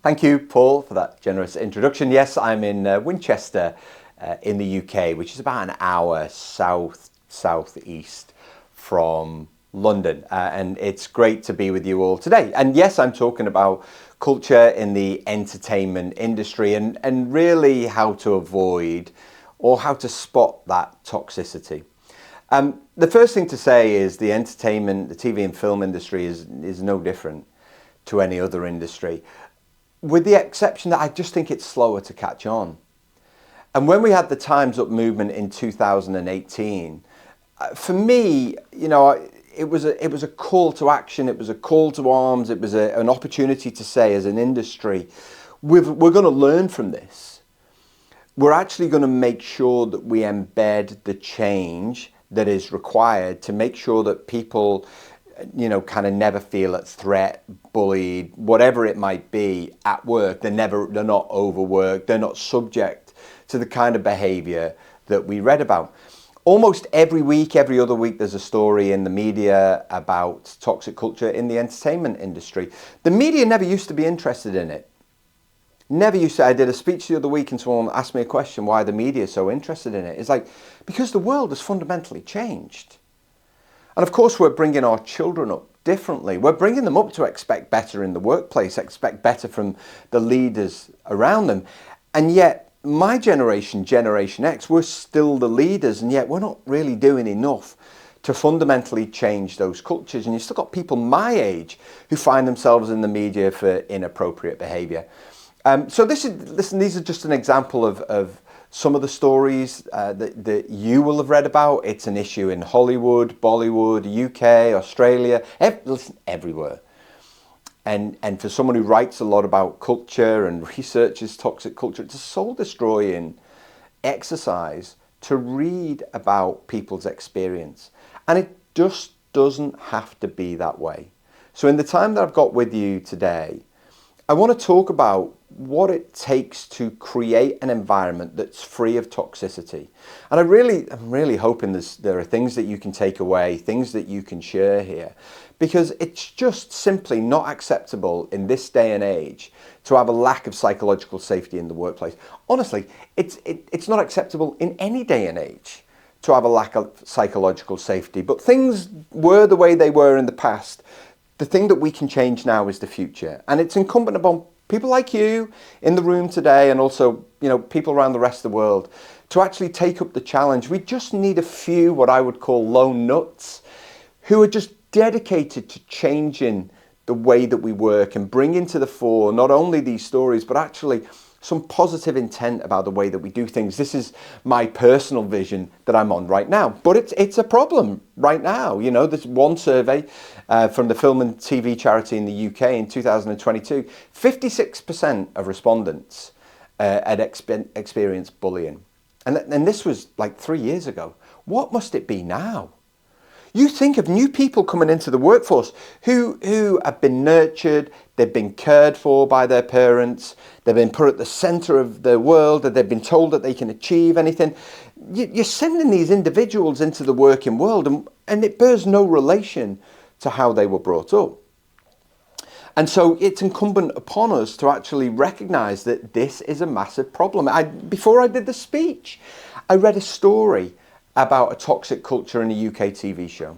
Thank you, Paul, for that generous introduction. Yes, I'm in Winchester in the UK, which is about an hour southeast from London. And it's great to be with you all today. And yes, I'm talking about culture in the entertainment industry and really how to avoid or how to spot that toxicity. The first thing to say is the entertainment, the TV and film industry is no different to any other industry, with the exception that I just think it's slower to catch on. And when we had the Time's Up movement in 2018, for me, you know, it was a call to action, it was a call to arms, it was an opportunity to say as an industry, we're going to learn from this. We're actually going to make sure that we embed the change that is required to make sure that people, you know, kind of never feel a threat, bullied, whatever it might be at work. They're not overworked, they're not subject to the kind of behavior that we read about. Almost every week, every other week, there's a story in the media about toxic culture in the entertainment industry. The media never used to be interested in it. Never used to. I did a speech the other week and someone asked me a question, why the media is so interested in it. It's like, because the world has fundamentally changed. And of course, we're bringing our children up differently. We're bringing them up to expect better in the workplace, expect better from the leaders around them. And yet, my generation, Generation X, we're still the leaders, and yet we're not really doing enough to fundamentally change those cultures. And you've still got people my age who find themselves in the media for inappropriate behavior. So these are just an example of some of the stories that you will have read about. It's an issue in Hollywood, Bollywood, UK, Australia, everywhere. And for someone who writes a lot about culture and researches toxic culture, it's a soul-destroying exercise to read about people's experience. And it just doesn't have to be that way. So in the time that I've got with you today, I want to talk about what it takes to create an environment that's free of toxicity. And I'm really hoping there are things that you can take away, things that you can share here, because it's just simply not acceptable in this day and age to have a lack of psychological safety in the workplace. Honestly, it's not acceptable in any day and age to have a lack of psychological safety, but things were the way they were in the past. The thing that we can change now is the future. And it's incumbent upon people like you in the room today and also, you know, people around the rest of the world to actually take up the challenge. We just need a few what I would call lone nuts who are just dedicated to changing the way that we work and bringing to the fore not only these stories, but actually some positive intent about the way that we do things. This is my personal vision that I'm on right now, but it's a problem right now. You know, there's one survey from the Film and TV Charity in the UK in 2022, 56% of respondents had experienced bullying. And this was like 3 years ago. What must it be now? You think of new people coming into the workforce who have been nurtured, they've been cared for by their parents, they've been put at the center of the world, that they've been told that they can achieve anything. You're sending these individuals into the working world and it bears no relation to how they were brought up. And so it's incumbent upon us to actually recognize that this is a massive problem. Before I did the speech, I read a story about a toxic culture in a UK TV show.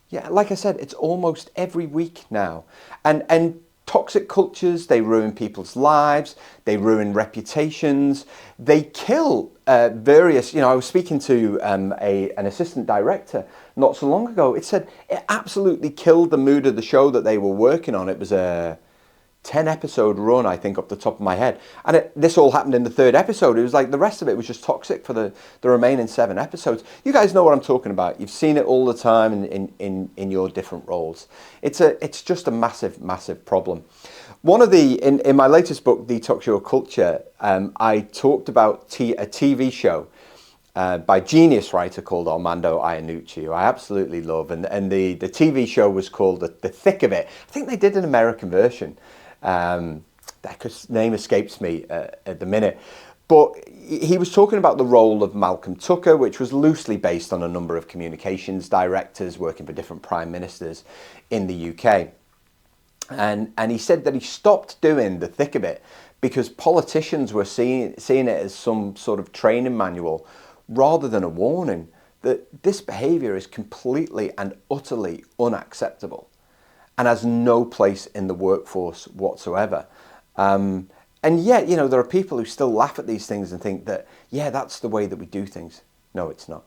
Yeah, like I said, it's almost every week now. And toxic cultures, they ruin people's lives, they ruin reputations, they kill various, you know, I was speaking to an assistant director not so long ago. It said it absolutely killed the mood of the show that they were working on. It was a 10-episode run, I think, off the top of my head. And this all happened in the third episode. It was like the rest of it was just toxic for the remaining 7 episodes. You guys know what I'm talking about. You've seen it all the time in your different roles. It's just a massive, massive problem. One of in my latest book, Detox Your Culture, I talked about a TV show by genius writer called Armando Iannucci, who I absolutely love. And the TV show was called The Thick of It. I think they did an American version. That name escapes me at the minute. But he was talking about the role of Malcolm Tucker, which was loosely based on a number of communications directors working for different prime ministers in the UK. And he said that he stopped doing the thick of it because politicians were seeing it as some sort of training manual rather than a warning that this behaviour is completely and utterly unacceptable and has no place in the workforce whatsoever. And yet, there are people who still laugh at these things and think that, yeah, that's the way that we do things. No, it's not.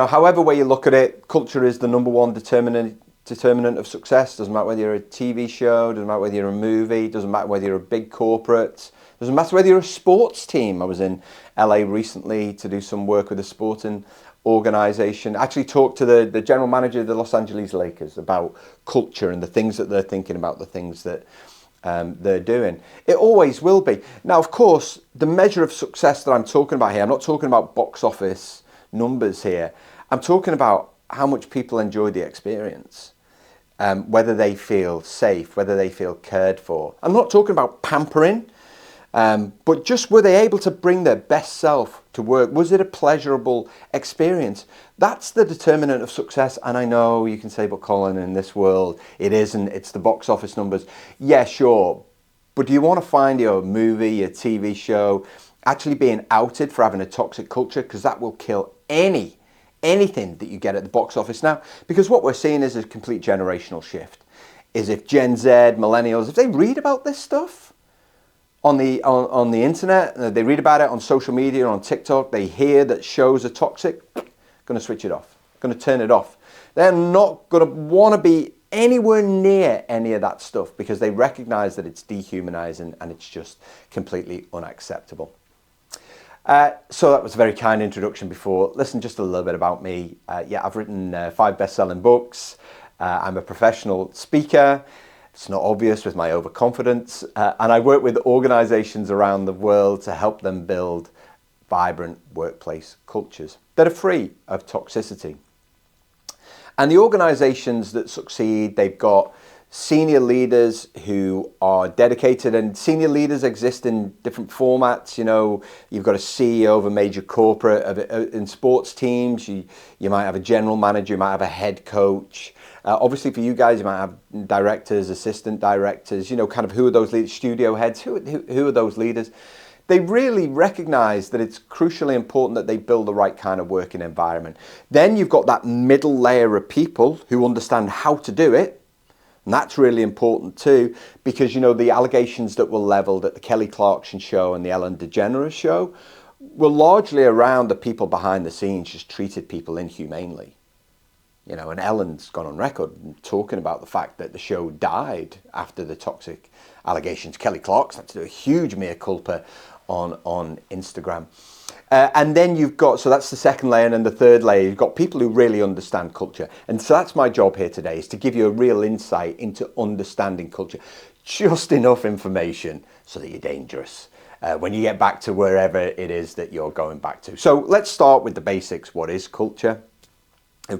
However way you look at it, culture is the number one determinant of success. Doesn't matter whether you're a TV show, doesn't matter whether you're a movie, doesn't matter whether you're a big corporate, doesn't matter whether you're a sports team. I was in LA recently to do some work with a sporting organisation. I actually talked to the general manager of the Los Angeles Lakers about culture and the things that they're thinking about, the things that they're doing. It always will be. Now, of course, the measure of success that I'm talking about here, I'm not talking about box office numbers here. I'm talking about how much people enjoy the experience, whether they feel safe, whether they feel cared for. I'm not talking about pampering, but just were they able to bring their best self to work? Was it a pleasurable experience? That's the determinant of success. And I know you can say, but Colin, in this world, it isn't. It's the box office numbers. Yeah, sure. But do you want to find your movie, your TV show, actually being outed for having a toxic culture? Because that will kill anything that you get at the box office now. Because what we're seeing is a complete generational shift. Is if Gen Z, millennials, if they read about this stuff on the internet, they read about it on social media, on TikTok, they hear that shows are toxic, going to switch it off, going to turn it off. They're not going to want to be anywhere near any of that stuff because they recognize that it's dehumanizing and it's just completely unacceptable. So that was a very kind introduction before. Listen, just a little bit about me. I've written 5 best-selling books. I'm a professional speaker. It's not obvious with my overconfidence. And I work with organizations around the world to help them build vibrant workplace cultures that are free of toxicity. And the organizations that succeed, they've got senior leaders who are dedicated, and senior leaders exist in different formats. You've got a CEO of a major corporate. In sports teams, you might have a general manager, you might have a head coach. Obviously for you guys, you might have directors, assistant directors, kind of who are those leaders, studio heads, who are those leaders? They really recognize that it's crucially important that they build the right kind of working environment. Then you've got that middle layer of people who understand how to do it. And that's really important too, because, the allegations that were leveled at the Kelly Clarkson show and the Ellen DeGeneres show were largely around the people behind the scenes just treated people inhumanely. And Ellen's gone on record talking about the fact that the show died after the toxic allegations. Kelly Clarkson had to do a huge mea culpa on Instagram. And then you've got, so that's the second layer, and then the third layer, you've got people who really understand culture. And so that's my job here today, is to give you a real insight into understanding culture. Just enough information so that you're dangerous when you get back to wherever it is that you're going back to. So let's start with the basics. What is culture?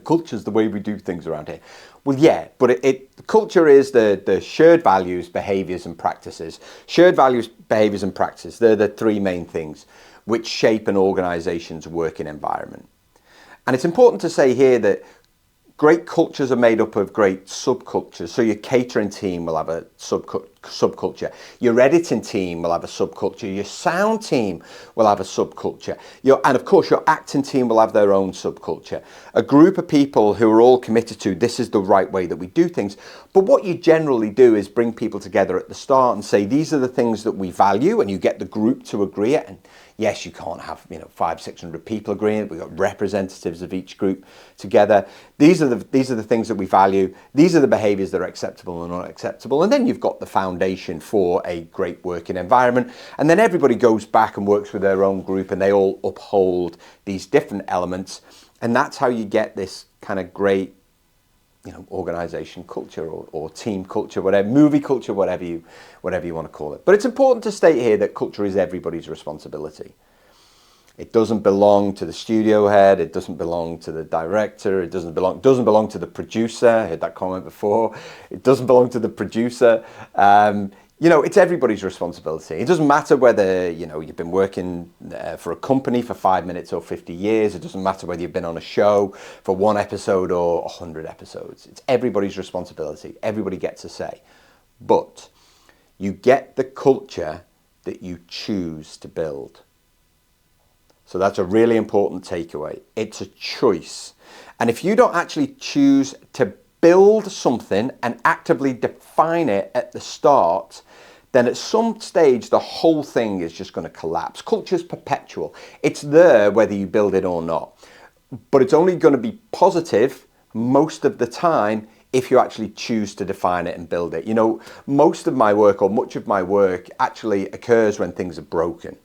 Culture is the way we do things around here. Well, yeah, but culture is the shared values, behaviors and practices. Shared values, behaviors and practices, they're the 3 main things which shape an organization's working environment. And it's important to say here that great cultures are made up of great subcultures. So your catering team will have a subculture. Your editing team will have a subculture. Your sound team will have a subculture. And of course, your acting team will have their own subculture. A group of people who are all committed to this is the right way that we do things. But what you generally do is bring people together at the start and say, these are the things that we value, and you get the group to agree it. And yes, you can't have 500-600 people agreeing. We've got representatives of each group together. These are the things that we value. These are the behaviours that are acceptable and unacceptable. And then you've got the foundation for a great working environment. And then everybody goes back and works with their own group, and they all uphold these different elements. And that's how you get this kind of great, organization culture or team culture, whatever, movie culture, whatever you want to call it. But it's important to state here that culture is everybody's responsibility. It doesn't belong to the studio head. It doesn't belong to the director. It doesn't belong to the producer. I heard that comment before. It doesn't belong to the producer. It's everybody's responsibility. It doesn't matter whether, you've been working for a company for 5 minutes or 50 years. It doesn't matter whether you've been on a show for 1 episode or 100 episodes. It's everybody's responsibility. Everybody gets a say. But you get the culture that you choose to build. So that's a really important takeaway. It's a choice. And if you don't actually choose to build something and actively define it at the start, then at some stage the whole thing is just going to collapse. Culture's perpetual. It's there whether you build it or not. But it's only going to be positive most of the time if you actually choose to define it and build it. Most of my work, or much of my work, actually occurs when things are broken.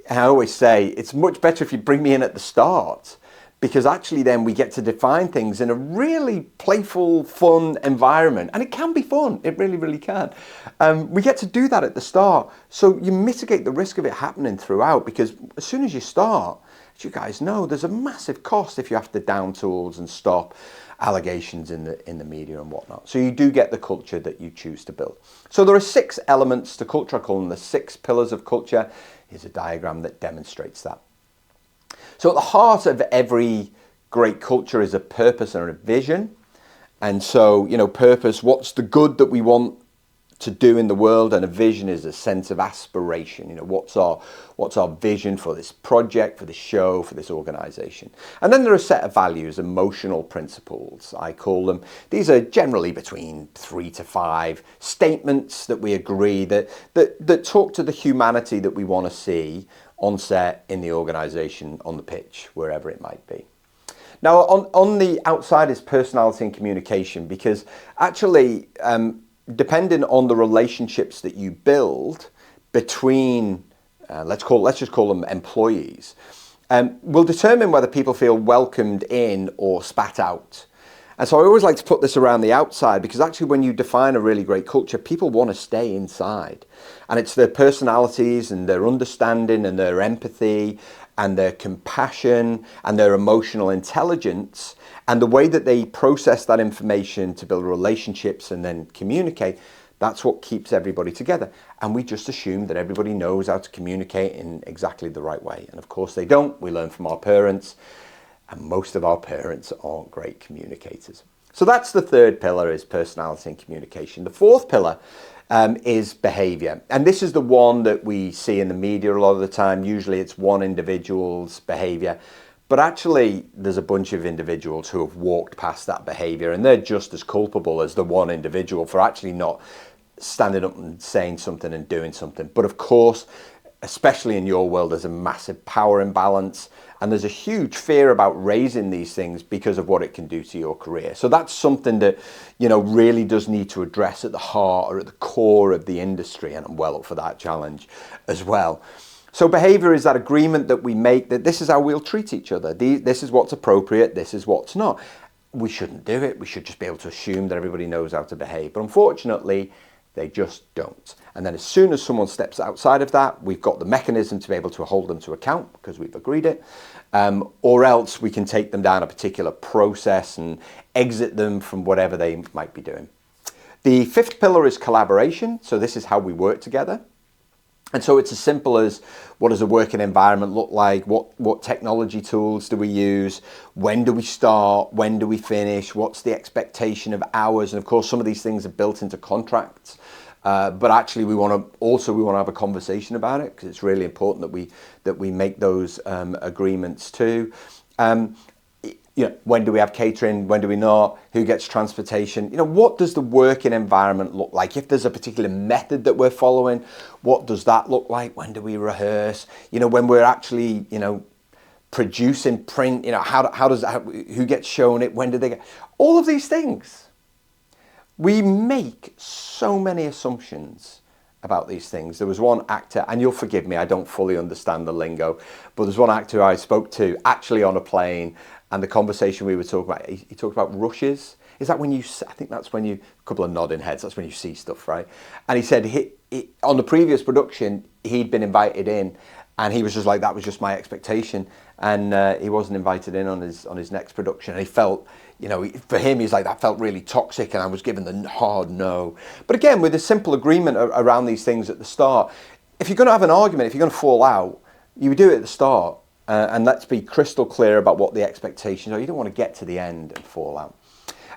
And I always say it's much better if you bring me in at the start, because actually then we get to define things in a really playful, fun environment. And it can be fun. It really, really can. We get to do that at the start. So you mitigate the risk of it happening throughout, because as soon as you start, as you guys know, there's a massive cost if you have to down tools and stop allegations in the media and whatnot. So you do get the culture that you choose to build. So there are 6 elements to culture. I call them the 6 pillars of culture. Here's a diagram that demonstrates that. So at the heart of every great culture is a purpose and a vision. And so, purpose, what's the good that we want to do in the world? And a vision is a sense of aspiration. What's our vision for this project, for this show, for this organization? And then there are a set of values, emotional principles, I call them. These are generally between 3 to 5 statements that we agree that talk to the humanity that we want to see on set, in the organization, on the pitch, wherever it might be. Now, on the outside is personality and communication, because actually, depending on the relationships that you build between, let's just call them employees, will determine whether people feel welcomed in or spat out. And so I always like to put this around the outside, because actually when you define a really great culture, people want to stay inside. And it's their personalities and their understanding and their empathy and their compassion and their emotional intelligence and the way that they process that information to build relationships and then communicate. That's what keeps everybody together. And we just assume that everybody knows how to communicate in exactly the right way. And of course they don't. We learn from our parents. And most of our parents aren't great communicators. So that's the 3rd pillar, is personality and communication. The 4th pillar is behavior. And this is the one that we see in the media a lot of the time. Usually it's one individual's behavior. But actually, there's a bunch of individuals who have walked past that behavior, and they're just as culpable as the one individual for actually not standing up and saying something and doing something. But of course, especially in your world, there's a massive power imbalance. And there's a huge fear about raising these things because of what it can do to your career. So that's something that, really does need to address at the heart or at the core of the industry. And I'm well up for that challenge as well. So behavior is that agreement that we make that this is how we'll treat each other. This is what's appropriate. This is what's not. We shouldn't do it. We should just be able to assume that everybody knows how to behave. But unfortunately, they just don't. And then as soon as someone steps outside of that, we've got the mechanism to be able to hold them to account because we've agreed it. Or else we can take them down a particular process and exit them from whatever they might be doing. The 5th pillar is collaboration. So this is how we work together. And so it's as simple as, what does a working environment look like? What technology tools do we use? When do we start? When do we finish? What's the expectation of hours? And of course, some of these things are built into contracts. But actually, we want to have a conversation about it, because it's really important that we make those agreements too. When do we have catering? When do we not? Who gets transportation? What does the working environment look like? If there's a particular method that we're following, what does that look like? When do we rehearse? When we're actually, producing print, who gets shown it? When do they get? All of these things. We make so many assumptions about these things. There was one actor, and you'll forgive me, I don't fully understand the lingo, but there's one actor I spoke to actually on a plane, and the conversation we were talking about, he talked about rushes. Is that when I think that's when a couple of nodding heads, that's when you see stuff, right? And he said on the previous production, he'd been invited in, And he was just like, that was just my expectation. And he wasn't invited in on his next production. And he felt, for him, he's like, that felt really toxic, and I was given the hard no. But again, with a simple agreement around these things at the start, if you're going to have an argument, if you're going to fall out, you do it at the start. And let's be crystal clear about what the expectations are. You don't want to get to the end and fall out.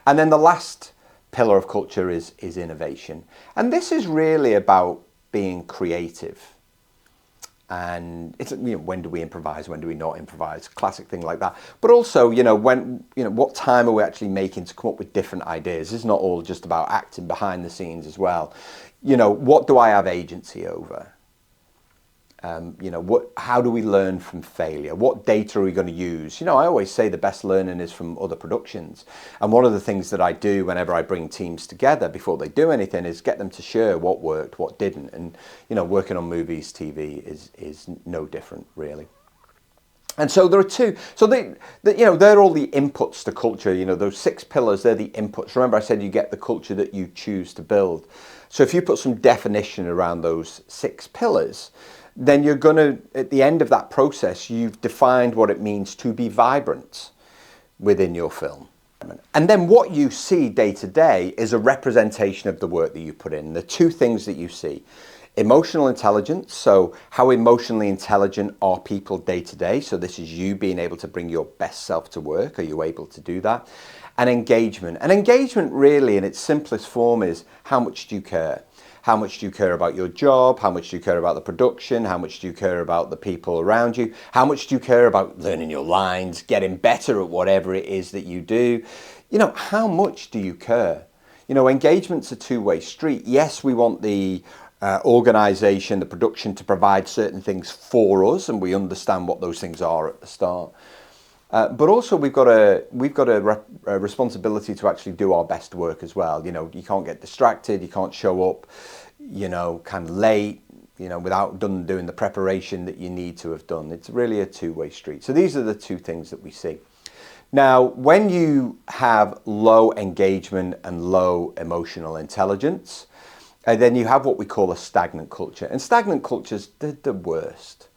And then the last pillar of culture is innovation. And this is really about being creative. And it's, when do we improvise, when do we not improvise, classic thing like that. But also, what time are we actually making to come up with different ideas? It's not all just about acting behind the scenes as well. What do I have agency over? How do we learn from failure? What data are we going to use? I always say the best learning is from other productions. And one of the things that I do whenever I bring teams together before they do anything is get them to share what worked, what didn't. And, working on movies, TV is no different, really. And so there are two. So they're all the inputs to culture. Those 6 pillars, they're the inputs. Remember I said you get the culture that you choose to build. So if you put some definition around those 6 pillars, then you're going to, at the end of that process, you've defined what it means to be vibrant within your film. And then what you see day to day is a representation of the work that you put in. The 2 things that you see: emotional intelligence, so how emotionally intelligent are people day to day? So this is you being able to bring your best self to work. Are you able to do that? And engagement. And engagement really in its simplest form is, how much do you care? How much do you care about your job? How much do you care about the production? How much do you care about the people around you? How much do you care about learning your lines, getting better at whatever it is that you do? How much do you care? Engagement's a two-way street. Yes, we want the organisation, the production to provide certain things for us, and we understand what those things are at the start. But also we've got a responsibility to actually do our best work as well. You can't get distracted, you can't show up, kind of late, without doing the preparation that you need to have done. It's really a two-way street. So these are the 2 things that we see. Now, when you have low engagement and low emotional intelligence, then you have what we call a stagnant culture. And stagnant cultures, they're the worst,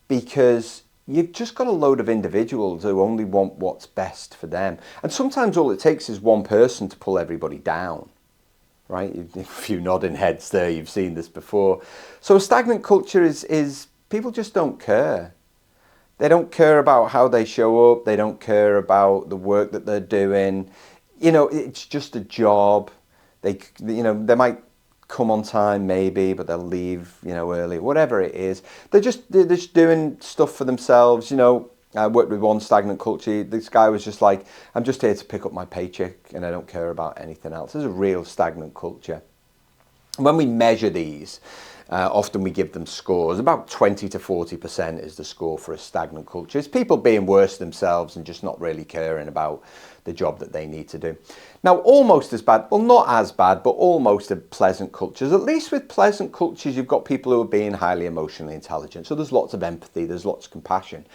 because you've just got a load of individuals who only want what's best for them. And sometimes all it takes is one person to pull everybody down, right? A few nodding heads there, you've seen this before. So a stagnant culture is people just don't care. They don't care about how they show up. They don't care about the work that they're doing. It's just a job. They might come on time maybe, but they'll leave, early, whatever it is. They're just doing stuff for themselves. I worked with one stagnant culture. This guy was just like, I'm just here to pick up my paycheck and I don't care about anything else. There's a real stagnant culture. When we measure these, often we give them scores. About 20 to 40% is the score for a stagnant culture. It's people being worse themselves and just not really caring about the job that they need to do. Now, almost as bad, well, not as bad, but almost a pleasant cultures. At least with pleasant cultures, you've got people who are being highly emotionally intelligent. So there's lots of empathy, there's lots of compassion.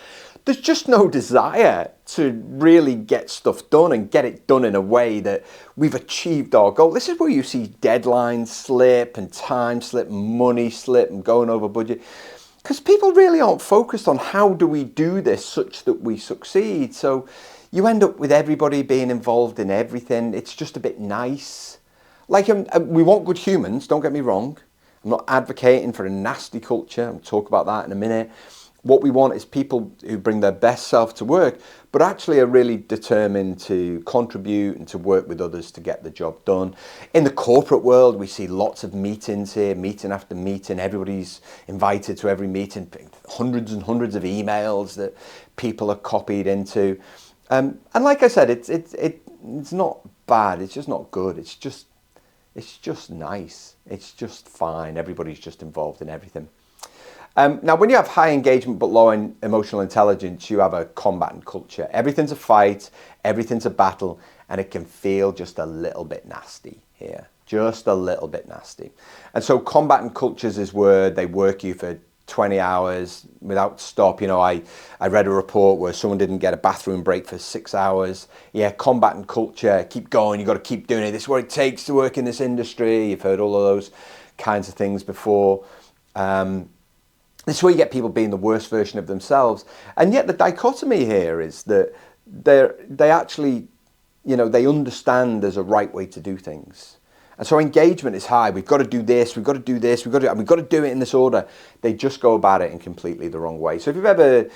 There's just no desire to really get stuff done and get it done in a way that we've achieved our goal. This is where you see deadlines slip and time slip, money slip and going over budget. Because people really aren't focused on how do we do this such that we succeed. So you end up with everybody being involved in everything. It's just a bit nice. Like, we want good humans, don't get me wrong. I'm not advocating for a nasty culture. I'll talk about that in a minute. What we want is people who bring their best self to work, but actually are really determined to contribute and to work with others to get the job done. In the corporate world, we see lots of meetings here, meeting after meeting. Everybody's invited to every meeting, hundreds and hundreds of emails that people are copied into. And like I said, it's not bad. It's just not good. It's just nice. It's just fine. Everybody's just involved in everything. Now, when you have high engagement but low emotional intelligence, you have a combatant culture. Everything's a fight, everything's a battle, and it can feel just a little bit nasty here. Just a little bit nasty. And so combatant cultures is where they work you for 20 hours without stop. I read a report where someone didn't get a bathroom break for 6 hours. Yeah, combatant culture, keep going, you've got to keep doing it. This is what it takes to work in this industry. You've heard all of those kinds of things before. This is where you get people being the worst version of themselves. And yet the dichotomy here is that they actually, they understand there's a right way to do things. And so engagement is high. We've got to do this, we've got to do this, we've got to do it in this order. They just go about it in completely the wrong way. So if you've ever,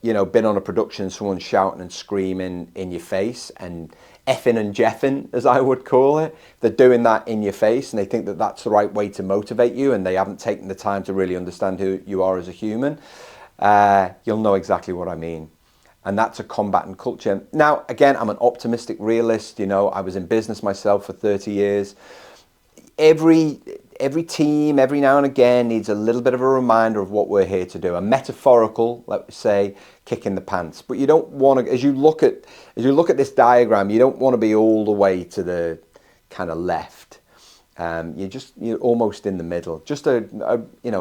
been on a production, someone shouting and screaming in your face and effing and jeffing, as I would call it, they're doing that in your face and they think that that's the right way to motivate you and they haven't taken the time to really understand who you are as a human, you'll know exactly what I mean. And that's a combatant culture. Now, again, I'm an optimistic realist. I was in business myself for 30 years. Every team, every now and again, needs a little bit of a reminder of what we're here to do. A metaphorical, let's say, kick in the pants. But you don't want to, as you look at this diagram, you don't want to be all the way to the kind of left. You're almost in the middle. Just a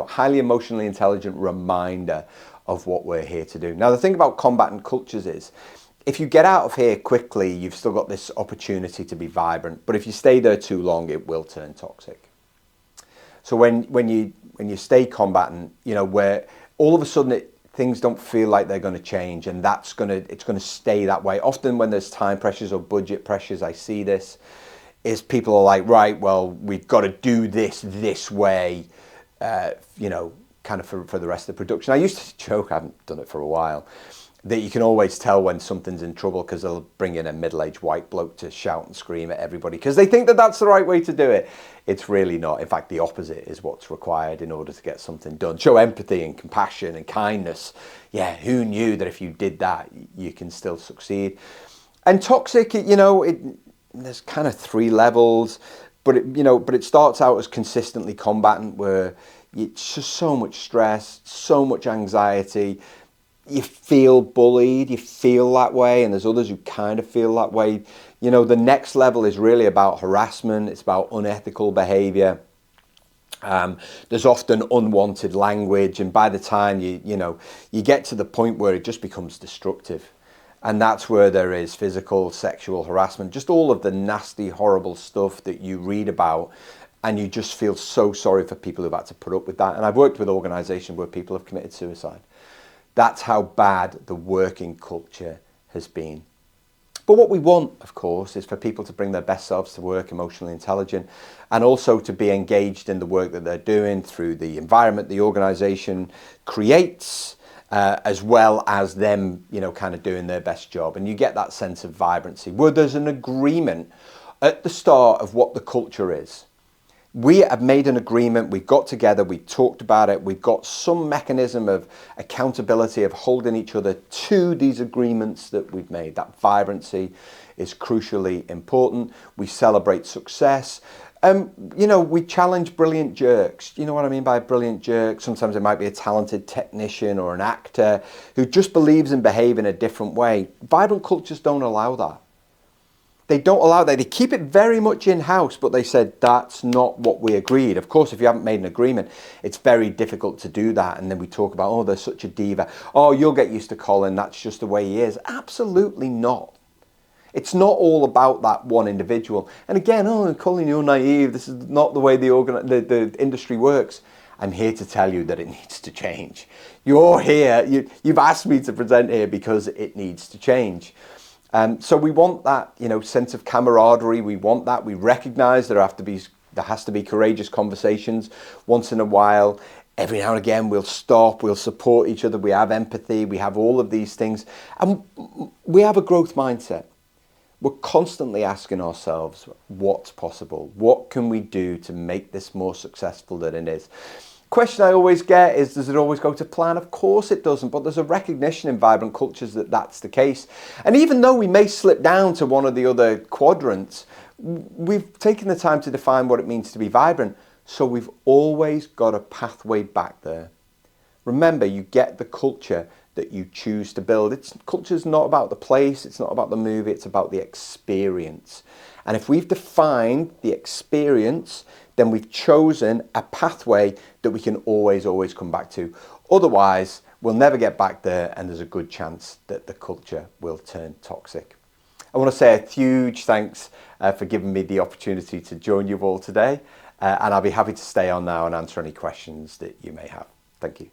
highly emotionally intelligent reminder of what we're here to do. Now, the thing about combatant cultures is, if you get out of here quickly, you've still got this opportunity to be vibrant. But if you stay there too long, it will turn toxic. So when you stay combatant, where all of a sudden things don't feel like they're going to change, and it's going to stay that way. Often when there's time pressures or budget pressures, I see this, is people are like, right, well, we've got to do this way, kind of for the rest of the production. I used to joke, I haven't done it for a while, that you can always tell when something's in trouble because they'll bring in a middle-aged white bloke to shout and scream at everybody because they think that that's the right way to do it. It's really not. In fact, the opposite is what's required in order to get something done. Show empathy and compassion and kindness. Yeah, who knew that if you did that, you can still succeed? And toxic, there's kind of 3 levels, but it starts out as consistently combatant, where it's just so much stress, so much anxiety. You feel bullied, you feel that way, and there's others who kind of feel that way. The next level is really about harassment, it's about unethical behavior. There's often unwanted language, and by the time you get to the point where it just becomes destructive. And that's where there is physical, sexual harassment, just all of the nasty, horrible stuff that you read about, and you just feel so sorry for people who've had to put up with that. And I've worked with organisations where people have committed suicide. That's how bad the working culture has been. But what we want, of course, is for people to bring their best selves to work, emotionally intelligent, and also to be engaged in the work that they're doing through the environment the organisation creates, as well as them, kind of doing their best job. And you get that sense of vibrancy, where there's an agreement at the start of what the culture is. We have made an agreement, we've got together, we've talked about it, we've got some mechanism of accountability, of holding each other to these agreements that we've made. That vibrancy is crucially important. We celebrate success. We challenge brilliant jerks. You know what I mean by a brilliant jerk? Sometimes it might be a talented technician or an actor who just believes in behaving a different way. Vibrant cultures don't allow that. They don't allow that. They keep it very much in-house, but they said that's not what we agreed. Of course, if you haven't made an agreement, it's very difficult to do that. And then we talk about, oh, there's such a diva. Oh, you'll get used to Colin. That's just the way he is. Absolutely not. It's not all about that one individual. And again, oh, Colin, you're naive. This is not the way the industry works. I'm here to tell you that it needs to change. You're here. You've asked me to present here because it needs to change. So we want that, sense of camaraderie. We want that. We recognise there has to be courageous conversations once in a while. Every now and again, we'll stop. We'll support each other. We have empathy. We have all of these things, and we have a growth mindset. We're constantly asking ourselves, what's possible? What can we do to make this more successful than it is? Question I always get is, does it always go to plan? Of course it doesn't, but there's a recognition in vibrant cultures that that's the case. And even though we may slip down to one of the other quadrants, we've taken the time to define what it means to be vibrant. So we've always got a pathway back there. Remember, you get the culture that you choose to build. Culture's not about the place, it's not about the movie, it's about the experience. And if we've defined the experience, then we've chosen a pathway that we can always come back to. Otherwise, we'll never get back there, and there's a good chance that the culture will turn toxic. I want to say a huge thanks for giving me the opportunity to join you all today, and I'll be happy to stay on now and answer any questions that you may have. Thank you.